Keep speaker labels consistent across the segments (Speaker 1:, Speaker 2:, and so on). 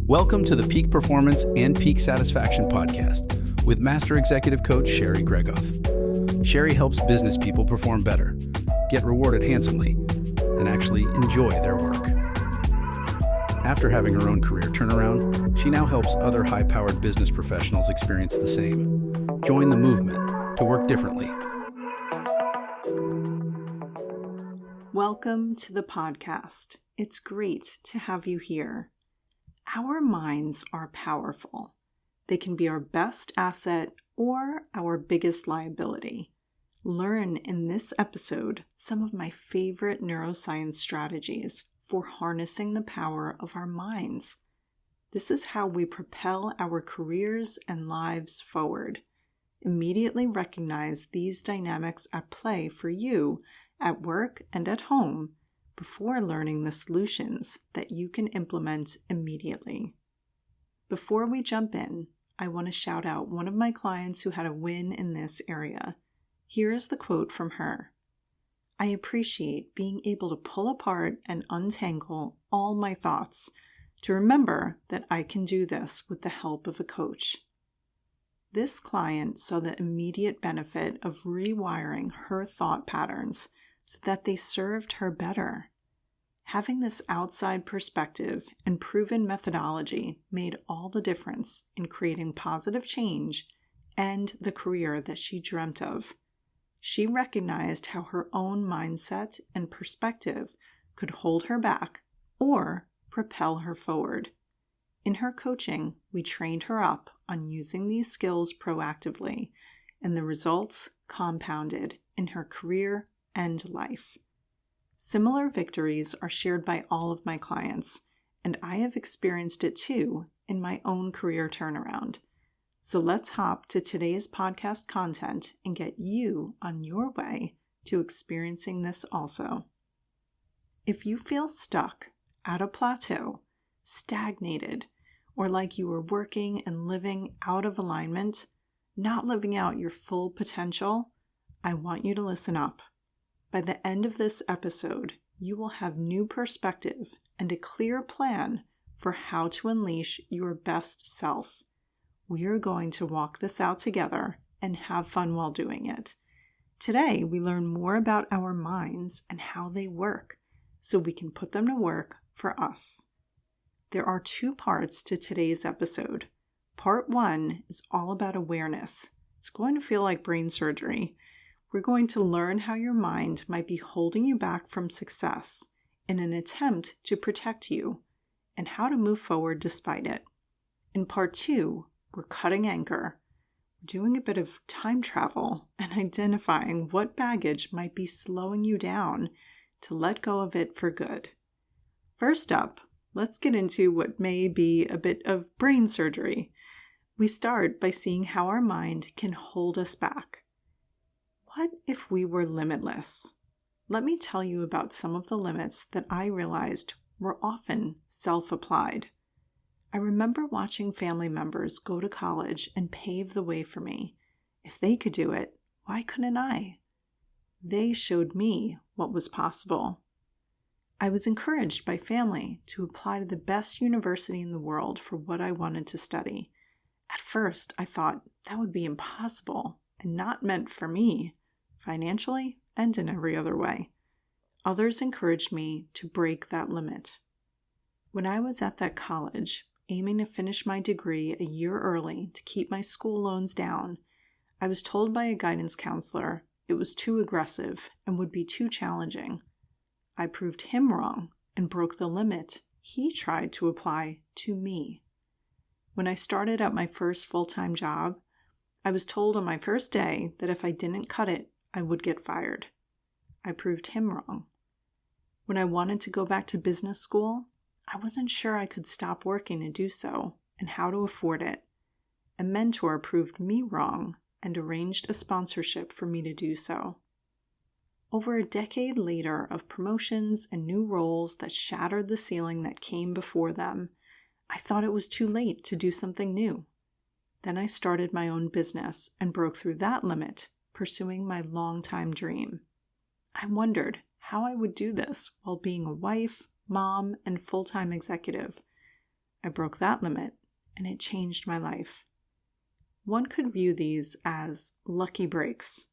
Speaker 1: Welcome to the Peak Performance and Peak Satisfaction podcast with Master Executive Coach Sherry Gregoff. Sherry helps business people perform better, get rewarded handsomely, and actually enjoy their work. After having her own career turnaround, she now helps other high-powered business professionals experience the same. Join the movement to work differently.
Speaker 2: Welcome to the podcast. It's great to have you here. Our minds are powerful. They can be our best asset or our biggest liability. Learn in this episode some of my favorite neuroscience strategies for harnessing the power of our minds. This is how we propel our careers and lives forward. Immediately recognize these dynamics at play for you at work and at home before learning the solutions that you can implement immediately. Before we jump in, I want to shout out one of my clients who had a win in this area. Here is the quote from her. "I appreciate being able to pull apart and untangle all my thoughts to remember that I can do this with the help of a coach." This client saw the immediate benefit of rewiring her thought patterns so that they served her better. Having this outside perspective and proven methodology made all the difference in creating positive change and the career that she dreamt of. She recognized how her own mindset and perspective could hold her back or propel her forward. In her coaching, we trained her up on using these skills proactively, and the results compounded in her career and life. Similar victories are shared by all of my clients, and I have experienced it too in my own career turnaround. So let's hop to today's podcast content and get you on your way to experiencing this also. If you feel stuck, at a plateau, stagnated, or like you are working and living out of alignment, not living out your full potential, I want you to listen up. By the end of this episode, you will have new perspective and a clear plan for how to unleash your best self. We are going to walk this out together and have fun while doing it. Today, we learn more about our minds and how they work so we can put them to work for us. There are two parts to today's episode. Part 1 is all about awareness. It's going to feel like brain surgery. We're going to learn how your mind might be holding you back from success in an attempt to protect you and how to move forward despite it. In part 2, we're cutting anchor. We're doing a bit of time travel and identifying what baggage might be slowing you down to let go of it for good. First up, let's get into what may be a bit of brain surgery. We start by seeing how our mind can hold us back. What if we were limitless? Let me tell you about some of the limits that I realized were often self-applied. I remember watching family members go to college and pave the way for me. If they could do it, why couldn't I? They showed me what was possible. I was encouraged by family to apply to the best university in the world for what I wanted to study. At first, I thought that would be impossible and not meant for me, financially and in every other way. Others encouraged me to break that limit. When I was at that college, aiming to finish my degree a year early to keep my school loans down, I was told by a guidance counselor it was too aggressive and would be too challenging. I proved him wrong and broke the limit he tried to apply to me. When I started at my first full-time job, I was told on my first day that if I didn't cut it, I would get fired. I proved him wrong. When I wanted to go back to business school, I wasn't sure I could stop working to do so and how to afford it. A mentor proved me wrong and arranged a sponsorship for me to do so. Over a decade later of promotions and new roles that shattered the ceiling that came before them, I thought it was too late to do something new. Then I started my own business and broke through that limit, pursuing my longtime dream. I wondered how I would do this while being a wife, mom, and full-time executive. I broke that limit, and it changed my life. One could view these as lucky breaks,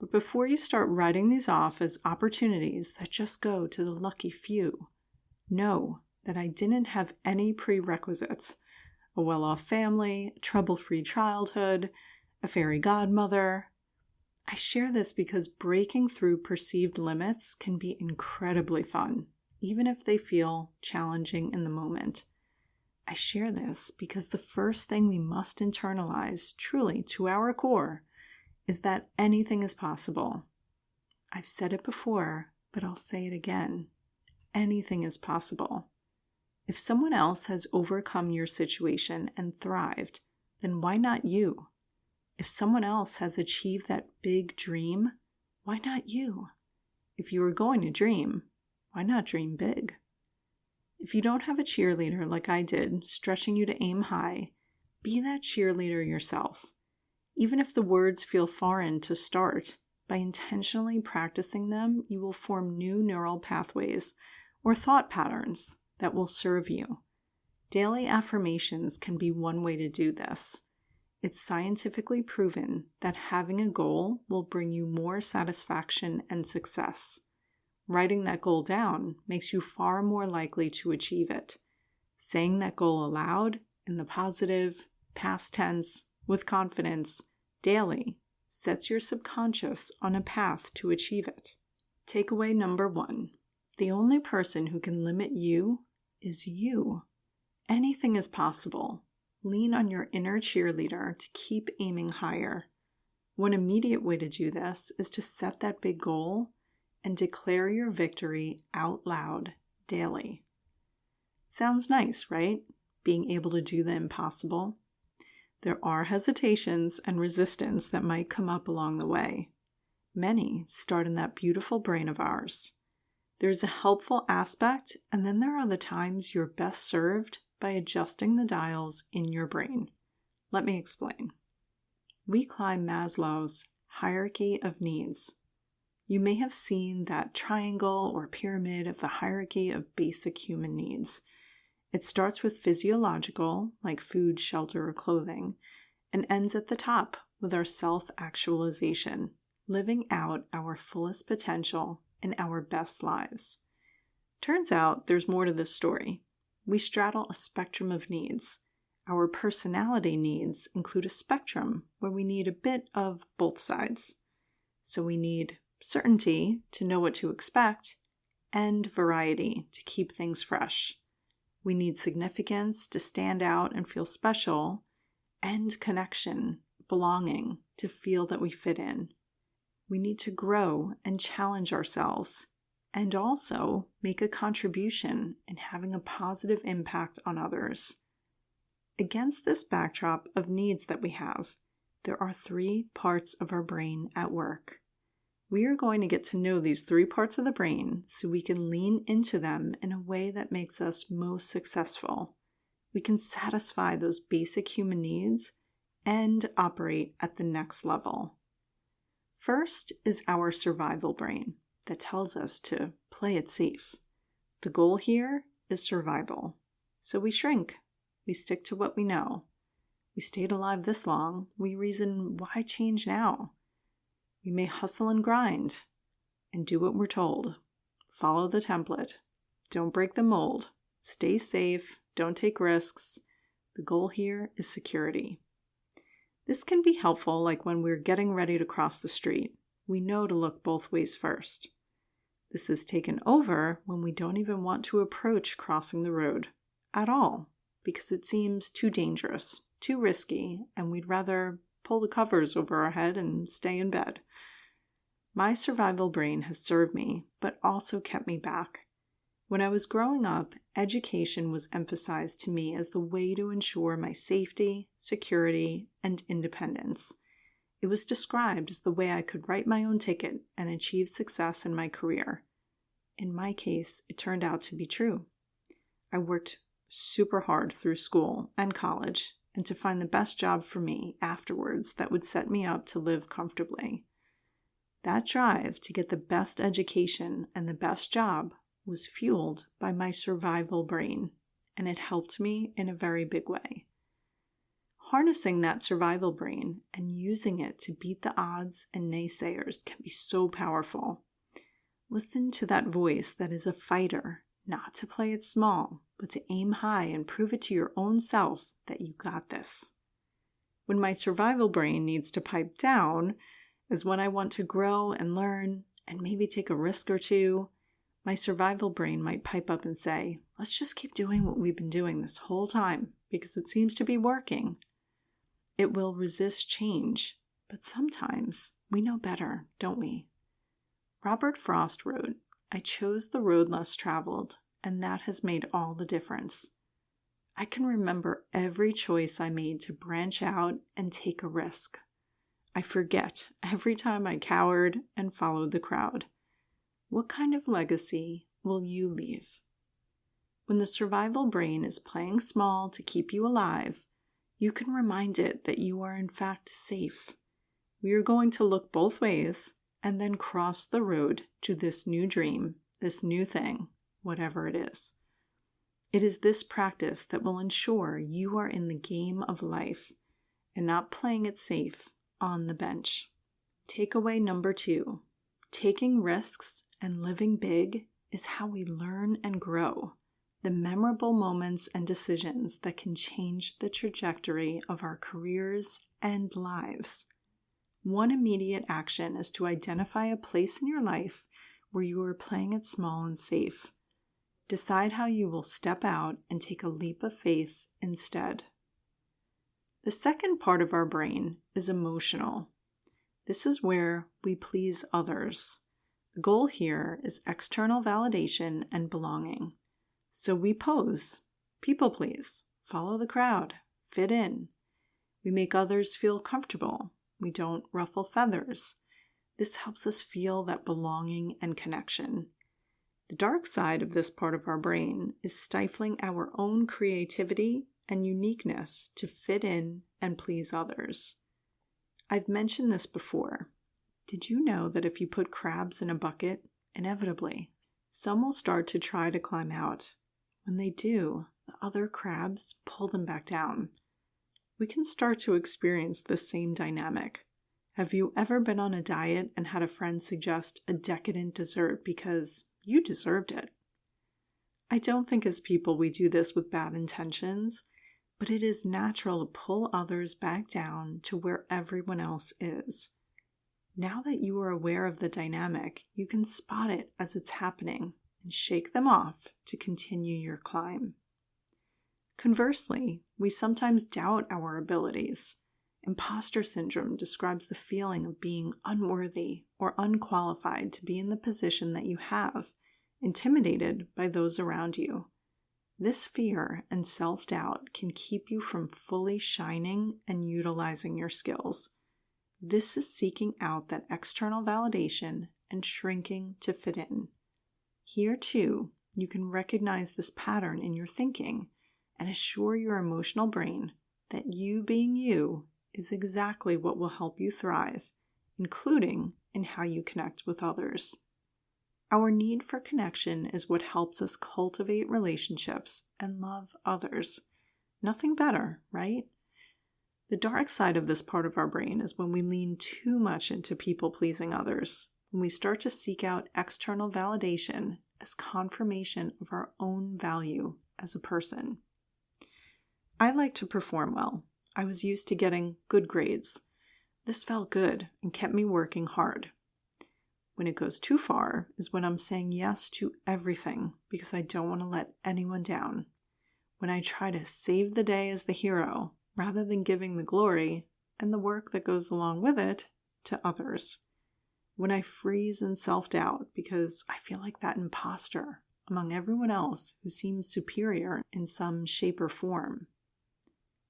Speaker 2: but before you start writing these off as opportunities that just go to the lucky few, know that I didn't have any prerequisites: a well-off family, a trouble-free childhood, a fairy godmother. I share this because breaking through perceived limits can be incredibly fun, even if they feel challenging in the moment. I share this because the first thing we must internalize, truly to our core, is that anything is possible. I've said it before, but I'll say it again. Anything is possible. If someone else has overcome your situation and thrived, then why not you? If someone else has achieved that big dream, why not you? If you were going to dream, why not dream big? If you don't have a cheerleader like I did, stretching you to aim high, be that cheerleader yourself. Even if the words feel foreign to start, by intentionally practicing them, you will form new neural pathways or thought patterns that will serve you. Daily affirmations can be one way to do this. It's scientifically proven that having a goal will bring you more satisfaction and success. Writing that goal down makes you far more likely to achieve it. Saying that goal aloud, in the positive, past tense, with confidence, daily, sets your subconscious on a path to achieve it. Takeaway number 1. The only person who can limit you is you. Anything is possible. Lean on your inner cheerleader to keep aiming higher. One immediate way to do this is to set that big goal and declare your victory out loud daily. Sounds nice, right? Being able to do the impossible. There are hesitations and resistance that might come up along the way. Many start in that beautiful brain of ours. There's a helpful aspect, and then there are the times you're best served by adjusting the dials in your brain. Let me explain. We climb Maslow's hierarchy of needs. You may have seen that triangle or pyramid of the hierarchy of basic human needs. It starts with physiological, like food, shelter, or clothing, and ends at the top with our self-actualization, living out our fullest potential in our best lives. Turns out there's more to this story. We straddle a spectrum of needs. Our personality needs include a spectrum where we need a bit of both sides. So we need certainty to know what to expect, and variety to keep things fresh. We need significance to stand out and feel special, and connection, belonging, to feel that we fit in. We need to grow and challenge ourselves, and also make a contribution in having a positive impact on others. Against this backdrop of needs that we have, there are 3 parts of our brain at work. We are going to get to know these 3 parts of the brain so we can lean into them in a way that makes us most successful. We can satisfy those basic human needs and operate at the next level. First is our survival brain that tells us to play it safe. The goal here is survival. So we shrink. We stick to what we know. We stayed alive this long. We reason, why change now? We may hustle and grind and do what we're told. Follow the template. Don't break the mold. Stay safe. Don't take risks. The goal here is security. This can be helpful, like when we're getting ready to cross the street. We know to look both ways first. This is taken over when we don't even want to approach crossing the road at all, because it seems too dangerous, too risky, and we'd rather pull the covers over our head and stay in bed. My survival brain has served me, but also kept me back. When I was growing up, education was emphasized to me as the way to ensure my safety, security, and independence. It was described as the way I could write my own ticket and achieve success in my career. In my case, it turned out to be true. I worked super hard through school and college, and to find the best job for me afterwards that would set me up to live comfortably. That drive to get the best education and the best job was fueled by my survival brain, and it helped me in a very big way. Harnessing that survival brain and using it to beat the odds and naysayers can be so powerful. Listen to that voice that is a fighter, not to play it small, but to aim high and prove it to your own self that you got this. When my survival brain needs to pipe down is when I want to grow and learn and maybe take a risk or two. My survival brain might pipe up and say, let's just keep doing what we've been doing this whole time because it seems to be working. It will resist change, but sometimes we know better, don't we? Robert Frost wrote, I chose the road less traveled, and that has made all the difference. I can remember every choice I made to branch out and take a risk. I forget every time I cowered and followed the crowd. What kind of legacy will you leave? When the survival brain is playing small to keep you alive, you can remind it that you are in fact safe. We are going to look both ways and then cross the road to this new dream, this new thing, whatever it is. It is this practice that will ensure you are in the game of life and not playing it safe on the bench. Takeaway number 2, taking risks and living big is how we learn and grow. The memorable moments and decisions that can change the trajectory of our careers and lives. One immediate action is to identify a place in your life where you are playing it small and safe. Decide how you will step out and take a leap of faith instead. The second part of our brain is emotional. This is where we please others. The goal here is external validation and belonging. So we pose, people please, follow the crowd, fit in. We make others feel comfortable. We don't ruffle feathers. This helps us feel that belonging and connection. The dark side of this part of our brain is stifling our own creativity and uniqueness to fit in and please others. I've mentioned this before. Did you know that if you put crabs in a bucket, inevitably, some will start to try to climb out? When they do, the other crabs pull them back down. We can start to experience the same dynamic. Have you ever been on a diet and had a friend suggest a decadent dessert because you deserved it? I don't think as people we do this with bad intentions, but it is natural to pull others back down to where everyone else is. Now that you are aware of the dynamic, you can spot it as it's happening and shake them off to continue your climb. Conversely, we sometimes doubt our abilities. Imposter syndrome describes the feeling of being unworthy or unqualified to be in the position that you have, intimidated by those around you. This fear and self-doubt can keep you from fully shining and utilizing your skills. This is seeking out that external validation and shrinking to fit in. Here, too, you can recognize this pattern in your thinking and assure your emotional brain that you being you is exactly what will help you thrive, including in how you connect with others. Our need for connection is what helps us cultivate relationships and love others. Nothing better, right? The dark side of this part of our brain is when we lean too much into people-pleasing others, when we start to seek out external validation as confirmation of our own value as a person. I like to perform well. I was used to getting good grades. This felt good and kept me working hard. When it goes too far is when I'm saying yes to everything because I don't want to let anyone down. When I try to save the day as the hero rather than giving the glory and the work that goes along with it to others. When I freeze in self-doubt because I feel like that imposter among everyone else who seems superior in some shape or form.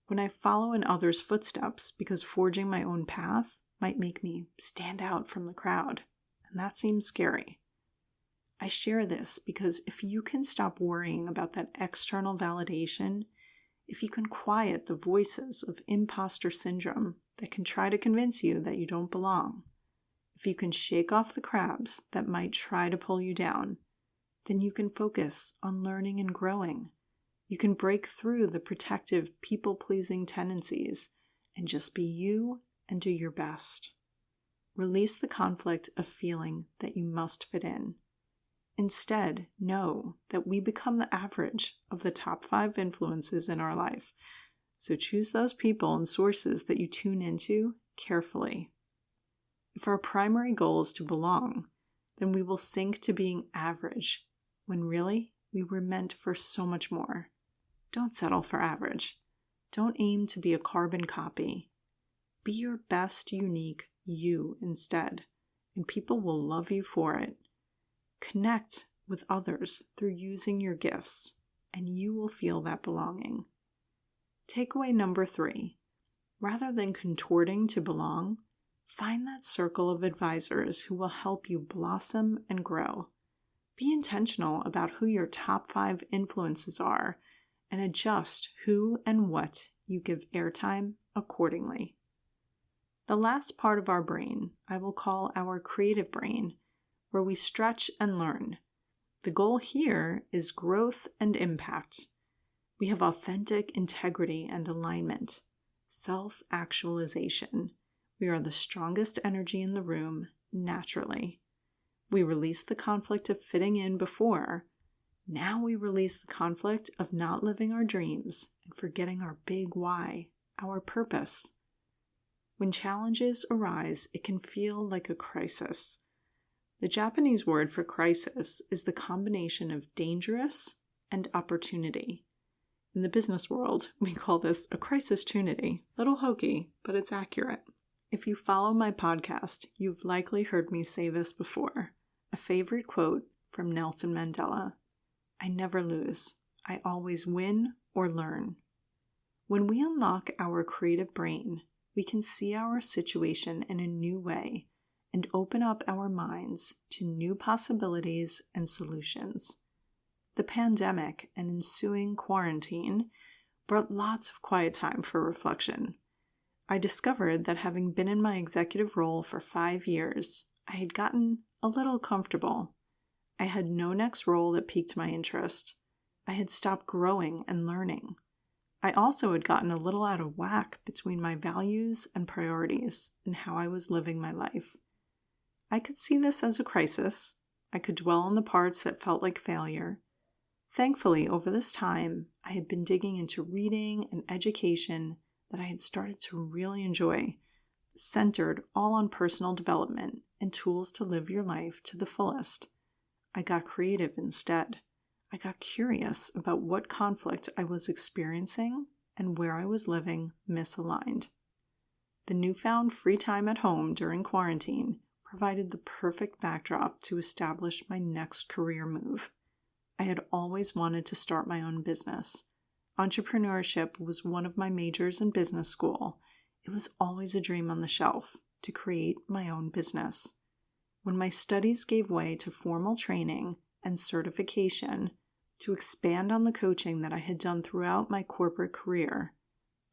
Speaker 2: When I follow in others' footsteps because forging my own path might make me stand out from the crowd, and that seems scary. I share this because if you can stop worrying about that external validation, if you can quiet the voices of imposter syndrome that can try to convince you that you don't belong, if you can shake off the crabs that might try to pull you down, then you can focus on learning and growing. You can break through the protective, people-pleasing tendencies and just be you and do your best. Release the conflict of feeling that you must fit in. Instead, know that we become the average of the top 5 influences in our life. So choose those people and sources that you tune into carefully. If our primary goal is to belong, then we will sink to being average, when really we were meant for so much more. Don't settle for average. Don't aim to be a carbon copy. Be your best unique you instead, and people will love you for it. Connect with others through using your gifts, and you will feel that belonging. Takeaway number 3. Rather than contorting to belong, find that circle of advisors who will help you blossom and grow. Be intentional about who your top 5 influences are and adjust who and what you give airtime accordingly. The last part of our brain I will call our creative brain, where we stretch and learn. The goal here is growth and impact. We have authentic integrity and alignment, self-actualization. We are the strongest energy in the room naturally. We release the conflict of fitting in before. Now we release the conflict of not living our dreams and forgetting our big why, our purpose. When challenges arise, it can feel like a crisis. The Japanese word for crisis is the combination of dangerous and opportunity. In the business world, we call this a crisis-tunity. Little hokey, but it's accurate. If you follow my podcast, you've likely heard me say this before. A favorite quote from Nelson Mandela: "I never lose. I always win or learn." When we unlock our creative brain, we can see our situation in a new way and open up our minds to new possibilities and solutions. The pandemic and ensuing quarantine brought lots of quiet time for reflection. I discovered that having been in my executive role for 5 years, I had gotten a little comfortable. I had no next role that piqued my interest. I had stopped growing and learning. I also had gotten a little out of whack between my values and priorities and how I was living my life. I could see this as a crisis. I could dwell on the parts that felt like failure. Thankfully, over this time, I had been digging into reading and education that I had started to really enjoy, centered all on personal development and tools to live your life to the fullest. I got creative instead. I got curious about what conflict I was experiencing and where I was living misaligned. The newfound free time at home during quarantine provided the perfect backdrop to establish my next career move. I had always wanted to start my own business. Entrepreneurship was one of my majors in business school. It was always a dream on the shelf to create my own business. When my studies gave way to formal training and certification to expand on the coaching that I had done throughout my corporate career,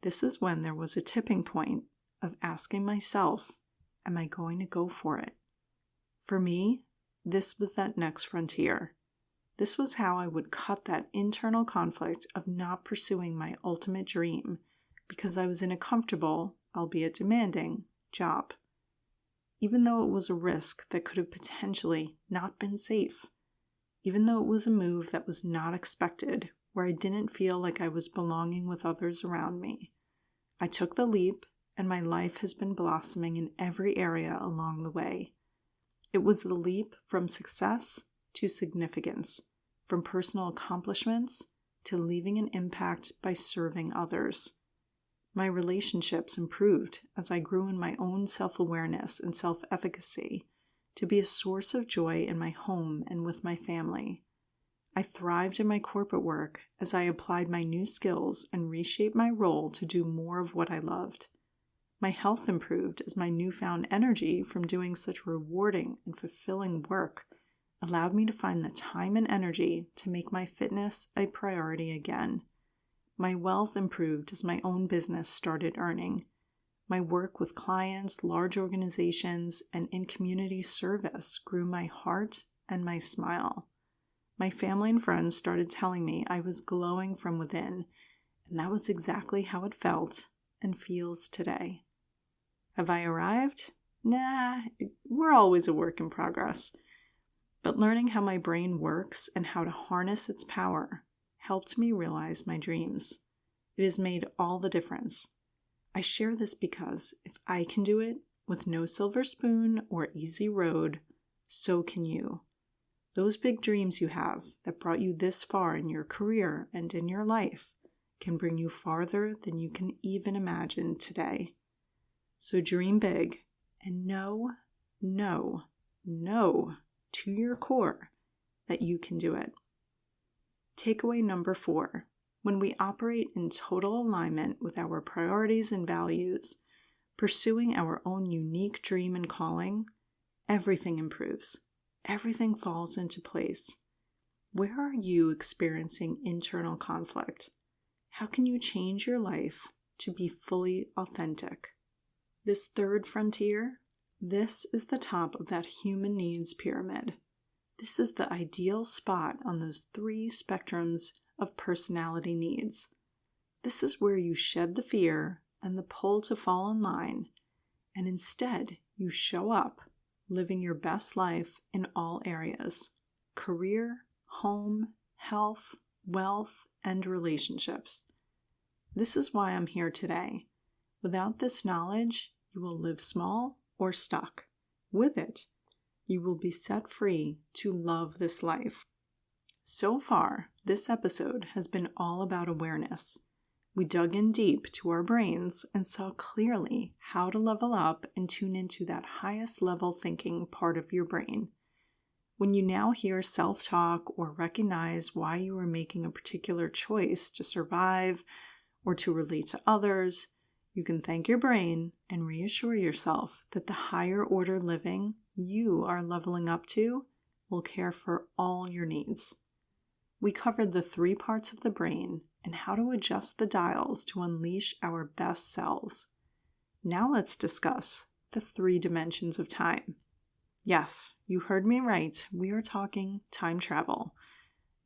Speaker 2: this is when there was a tipping point of asking myself, am I going to go for it? For me, this was that next frontier. This was how I would cut that internal conflict of not pursuing my ultimate dream because I was in a comfortable, albeit demanding, job. Even though it was a risk that could have potentially not been safe. Even though it was a move that was not expected, where I didn't feel like I was belonging with others around me. I took the leap, and my life has been blossoming in every area along the way. It was the leap from success to significance, from personal accomplishments to leaving an impact by serving others. My relationships improved as I grew in my own self-awareness and self-efficacy to be a source of joy in my home and with my family. I thrived in my corporate work as I applied my new skills and reshaped my role to do more of what I loved. My health improved as my newfound energy from doing such rewarding and fulfilling work allowed me to find the time and energy to make my fitness a priority again. My wealth improved as my own business started earning. My work with clients, large organizations, and in community service grew my heart and my smile. my family and friends started telling me I was glowing from within, and that was exactly how it felt and feels today. Have I arrived? Nah, we're always a work in progress. But learning how my brain works and how to harness its power helped me realize my dreams. It has made all the difference. I share this because if I can do it with no silver spoon or easy road, so can you. Those big dreams you have that brought you this far in your career and in your life can bring you farther than you can even imagine today. So dream big and know to your core that you can do it. Takeaway number 4. When we operate in total alignment with our priorities and values, pursuing our own unique dream and calling, everything improves. Everything falls into place. Where are you experiencing internal conflict? How can you change your life to be fully authentic? This third frontier, this is the top of that human needs pyramid. This is the ideal spot on those 3 spectrums of personality needs. This is where you shed the fear and the pull to fall in line, and instead you show up, living your best life in all areas: career, home, health, wealth, and relationships. This is why I'm here today. Without this knowledge, you will live small or stuck. With it, you will be set free to love this life. So far, this episode has been all about awareness. We dug in deep to our brains and saw clearly how to level up and tune into that highest level thinking part of your brain. When you now hear self-talk or recognize why you are making a particular choice to survive or to relate to others, you can thank your brain and reassure yourself that the higher order living you are leveling up to will care for all your needs. We covered the 3 parts of the brain and how to adjust the dials to unleash our best selves. Now let's discuss the 3 dimensions of time. Yes, you heard me right. We are talking time travel.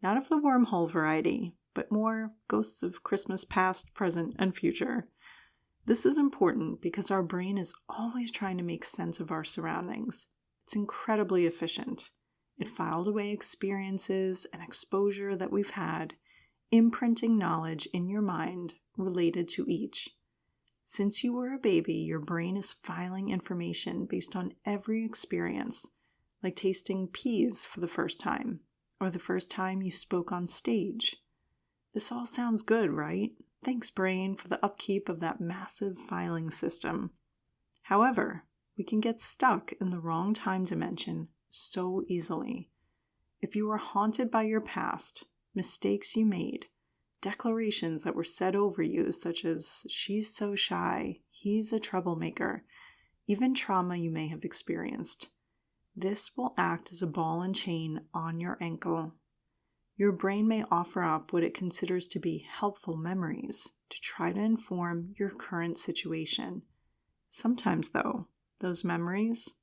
Speaker 2: Not of the wormhole variety, but more ghosts of Christmas past, present, and future. This is important because our brain is always trying to make sense of our surroundings. It's incredibly efficient. It filed away experiences and exposure that we've had, imprinting knowledge in your mind related to each. Since you were a baby, your brain is filing information based on every experience, like tasting peas for the first time, or the first time you spoke on stage. This all sounds good, right? Thanks, brain, for the upkeep of that massive filing system. However, we can get stuck in the wrong time dimension so easily. If you are haunted by your past, mistakes you made, declarations that were said over you, such as, she's so shy, he's a troublemaker, even trauma you may have experienced, this will act as a ball and chain on your ankle. Your brain may offer up what it considers to be helpful memories to try to inform your current situation. Sometimes, though, those memories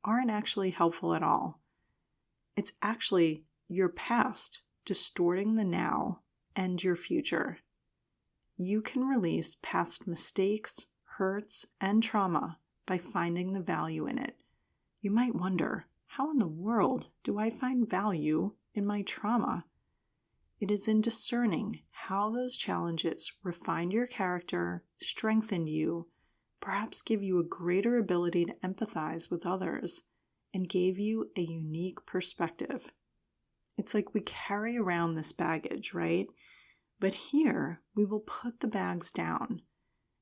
Speaker 2: aren't actually helpful at all. It's actually your past distorting the now and your future. You can release past mistakes, hurts, and trauma by finding the value in it. You might wonder, how in the world do I find value in my trauma? It is in discerning how those challenges refined your character, strengthened you, perhaps give you a greater ability to empathize with others, and gave you a unique perspective. It's like we carry around this baggage, right? But here, we will put the bags down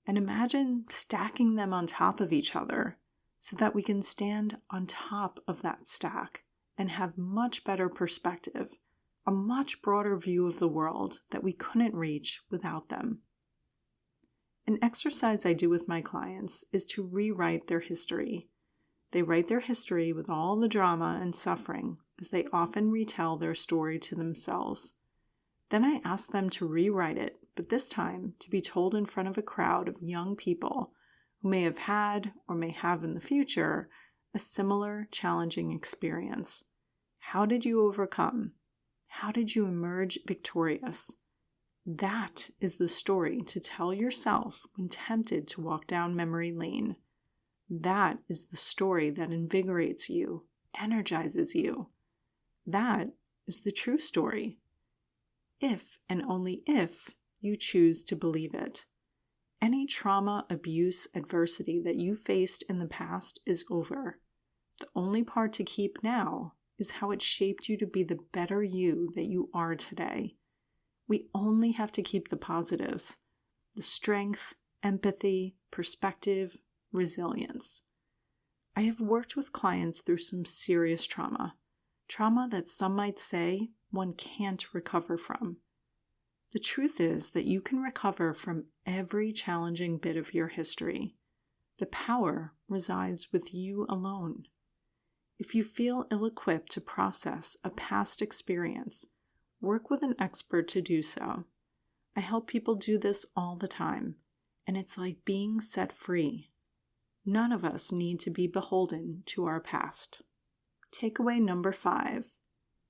Speaker 2: and imagine stacking them on top of each other so that we can stand on top of that stack and have much better perspective, a much broader view of the world that we couldn't reach without them. An exercise I do with my clients is to rewrite their history. They write their history with all the drama and suffering as they often retell their story to themselves. Then I ask them to rewrite it, but this time to be told in front of a crowd of young people who may have had or may have in the future a similar challenging experience. How did you overcome? How did you emerge victorious? That is the story to tell yourself when tempted to walk down memory lane. That is the story that invigorates you, energizes you. That is the true story. If and only if you choose to believe it. Any trauma, abuse, adversity that you faced in the past is over. The only part to keep now is how it shaped you to be the better you that you are today. We only have to keep the positives, the strength, empathy, perspective, resilience. I have worked with clients through some serious trauma that some might say one can't recover from. The truth is that you can recover from every challenging bit of your history. The power resides with you alone. If you feel ill-equipped to process a past experience, work with an expert to do so. I help people do this all the time, and it's like being set free. None of us need to be beholden to our past. Takeaway number 5.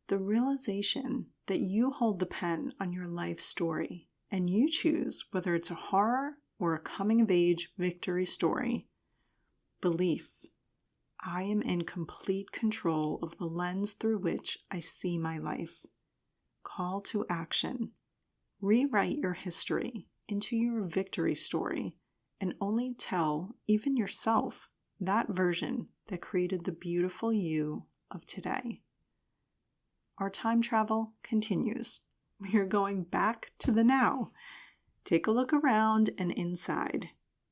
Speaker 2: The realization that you hold the pen on your life story, and you choose whether it's a horror or a coming-of-age victory story. Belief. I am in complete control of the lens through which I see my life. Call to action. Rewrite your history into your victory story and only tell, even yourself, that version that created the beautiful you of today. Our time travel continues. We are going back to the now. Take a look around and inside.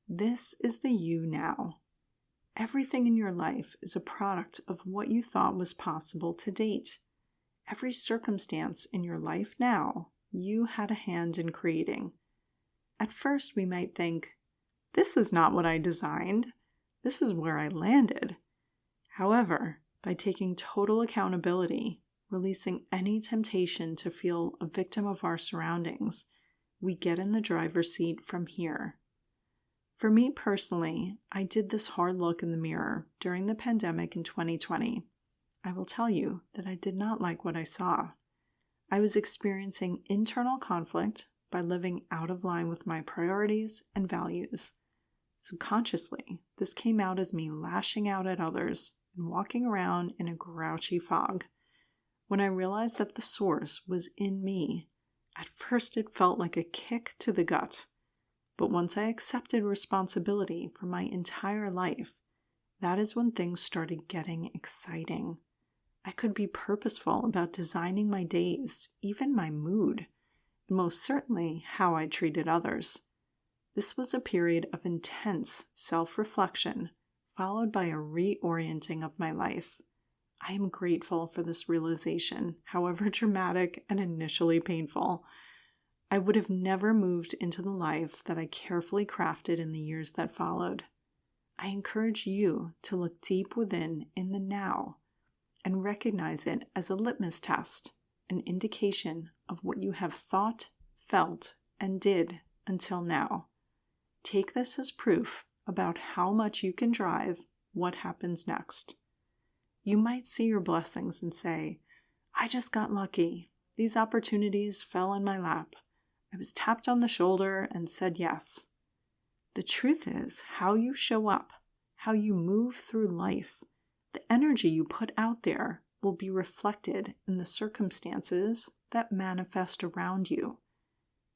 Speaker 2: This is the you now. Everything in your life is a product of what you thought was possible to date. Every circumstance in your life now, you had a hand in creating. At first, we might think, this is not what I designed. This is where I landed. However, by taking total accountability, releasing any temptation to feel a victim of our surroundings, we get in the driver's seat from here. For me personally, I did this hard look in the mirror during the pandemic in 2020. I will tell you that I did not like what I saw. I was experiencing internal conflict by living out of line with my priorities and values. Subconsciously, this came out as me lashing out at others and walking around in a grouchy fog. When I realized that the source was in me, at first it felt like a kick to the gut. But once I accepted responsibility for my entire life, that is when things started getting exciting. I could be purposeful about designing my days, even my mood, and most certainly how I treated others. This was a period of intense self-reflection, followed by a reorienting of my life. I am grateful for this realization, however dramatic and initially painful. I would have never moved into the life that I carefully crafted in the years that followed. I encourage you to look deep within in the now and recognize it as a litmus test, an indication of what you have thought, felt, and did until now. Take this as proof about how much you can drive what happens next. You might see your blessings and say, I just got lucky. These opportunities fell in my lap. I was tapped on the shoulder and said yes. The truth is, how you show up, how you move through life, the energy you put out there will be reflected in the circumstances that manifest around you.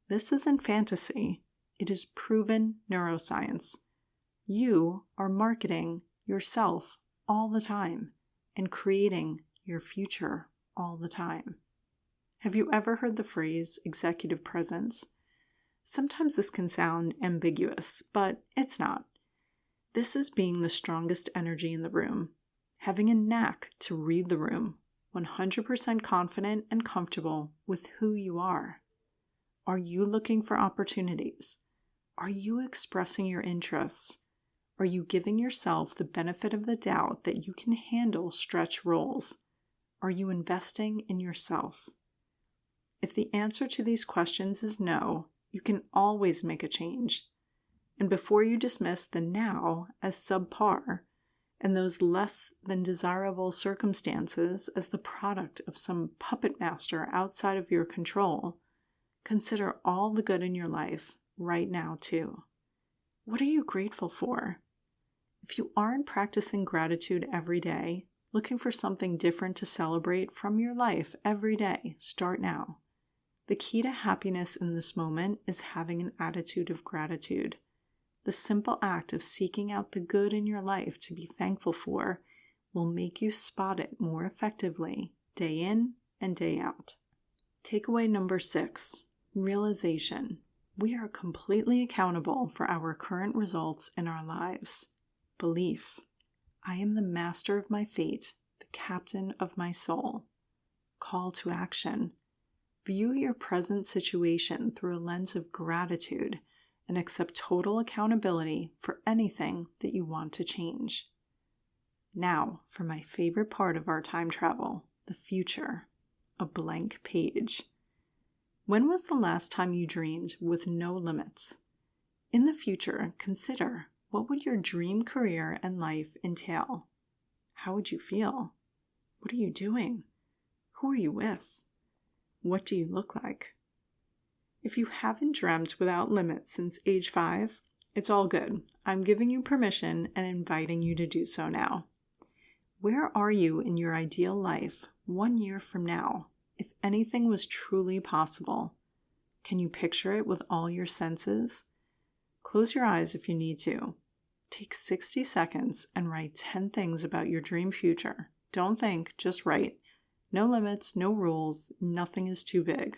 Speaker 2: This isn't fantasy. It is proven neuroscience. You are marketing yourself all the time and creating your future all the time. Have you ever heard the phrase executive presence? Sometimes this can sound ambiguous, but it's not. This is being the strongest energy in the room, having a knack to read the room, 100% confident and comfortable with who you are. Are you looking for opportunities? Are you expressing your interests? Are you giving yourself the benefit of the doubt that you can handle stretch roles? Are you investing in yourself? If the answer to these questions is no, you can always make a change. And before you dismiss the now as subpar, and those less than desirable circumstances as the product of some puppet master outside of your control, consider all the good in your life right now too. What are you grateful for? If you aren't practicing gratitude every day, looking for something different to celebrate from your life every day, start now. The key to happiness in this moment is having an attitude of gratitude. The simple act of seeking out the good in your life to be thankful for will make you spot it more effectively day in and day out. Takeaway number 6, realization. We are completely accountable for our current results in our lives. Belief. I am the master of my fate, the captain of my soul. Call to action. View your present situation through a lens of gratitude and accept total accountability for anything that you want to change. Now, for my favorite part of our time travel, the future, a blank page. When was the last time you dreamed with no limits? In the future, consider, what would your dream career and life entail? How would you feel? What are you doing? Who are you with? What do you look like? If you haven't dreamt without limits since age 5, it's all good. I'm giving you permission and inviting you to do so now. Where are you in your ideal life 1 year from now, if anything was truly possible? Can you picture it with all your senses? Close your eyes if you need to. Take 60 seconds and write 10 things about your dream future. Don't think, just write. No limits, no rules, nothing is too big.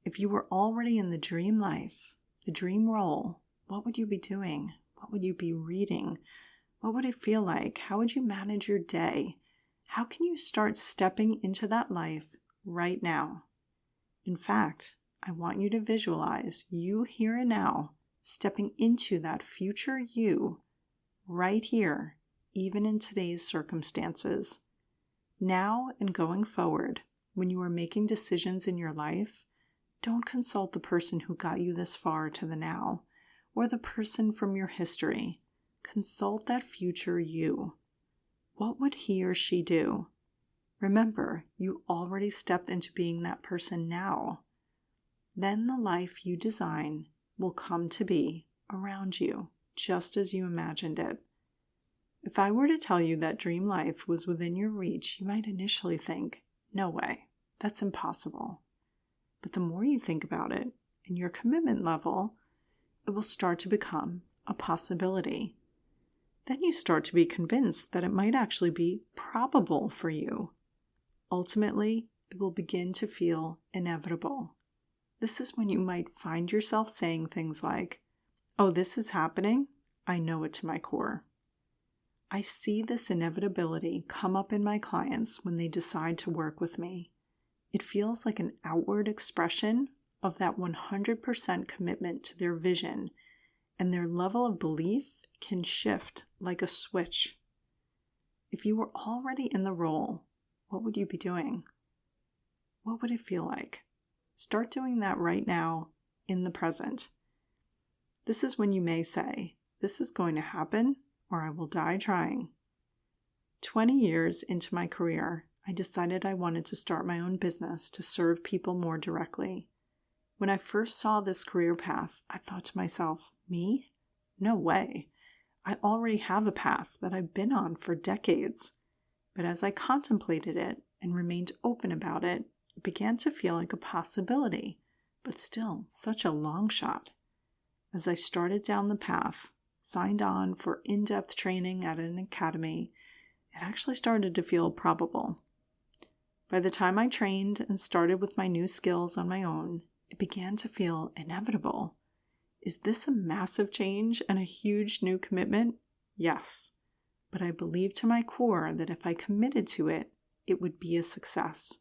Speaker 2: If you were already in the dream life, the dream role, what would you be doing? What would you be reading? What would it feel like? How would you manage your day? How can you start stepping into that life right now? In fact, I want you to visualize you here and now stepping into that future you right here, even in today's circumstances. Now and going forward, when you are making decisions in your life, don't consult the person who got you this far to the now, or the person from your history. Consult that future you. What would he or she do? Remember, you already stepped into being that person now. Then the life you design will come to be around you, just as you imagined it. If I were to tell you that dream life was within your reach, you might initially think, no way, that's impossible. But the more you think about it, and your commitment level, it will start to become a possibility. Then you start to be convinced that it might actually be probable for you. Ultimately, it will begin to feel inevitable. This is when you might find yourself saying things like, oh, this is happening? I know it to my core. I see this inevitability come up in my clients when they decide to work with me. It feels like an outward expression of that 100% commitment to their vision, and their level of belief can shift like a switch. If you were already in the role, what would you be doing? What would it feel like? Start doing that right now in the present. This is when you may say, this is going to happen, or I will die trying. 20 years into my career, I decided I wanted to start my own business to serve people more directly. When I first saw this career path, I thought to myself, me? No way. I already have a path that I've been on for decades. But as I contemplated it and remained open about it, it began to feel like a possibility, but still such a long shot. As I started down the path, signed on for in-depth training at an academy, it actually started to feel probable. By the time I trained and started with my new skills on my own, it began to feel inevitable. Is this a massive change and a huge new commitment? Yes. But I believed to my core that if I committed to it, it would be a success.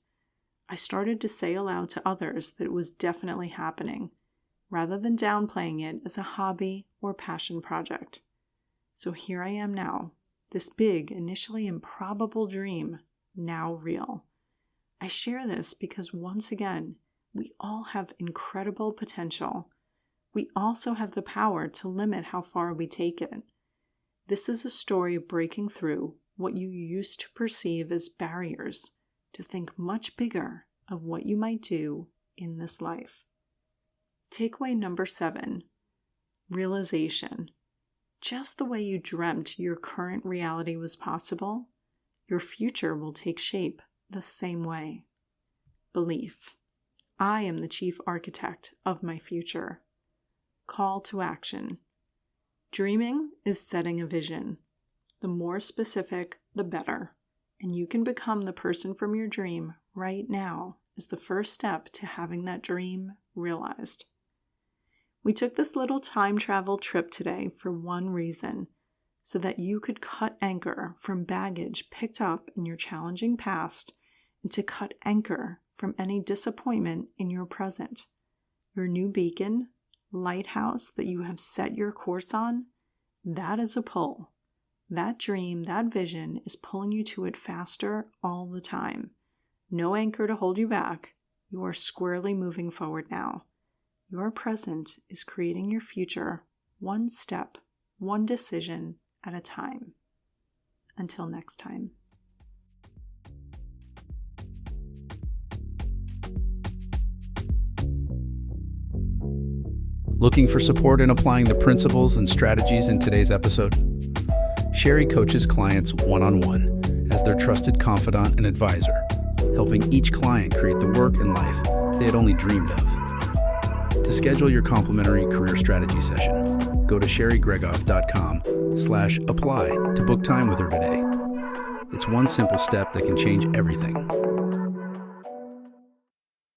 Speaker 2: I started to say aloud to others that it was definitely happening, rather than downplaying it as a hobby or passion project. So here I am now, this big, initially improbable dream, now real. I share this because once again, we all have incredible potential. We also have the power to limit how far we take it. This is a story of breaking through what you used to perceive as barriers to think much bigger of what you might do in this life. Takeaway number 7, realization. Just the way you dreamt your current reality was possible, your future will take shape the same way. Belief. I am the chief architect of my future. Call to action. Dreaming is setting a vision. The more specific, the better. And you can become the person from your dream right now as the first step to having that dream realized. We took this little time travel trip today for one reason, so that you could cut anchor from baggage picked up in your challenging past and to cut anchor from any disappointment in your present. Your new beacon, lighthouse that you have set your course on, that is a pull. That dream, that vision is pulling you to it faster all the time. No anchor to hold you back. You are squarely moving forward now. Your present is creating your future, one step, one decision at a time. Until next time.
Speaker 1: Looking for support in applying the principles and strategies in today's episode? Sherry coaches clients one-on-one as their trusted confidant and advisor, helping each client create the work and life they had only dreamed of. To schedule your complimentary career strategy session, go to sherrygregoff.com/apply to book time with her today. It's one simple step that can change everything.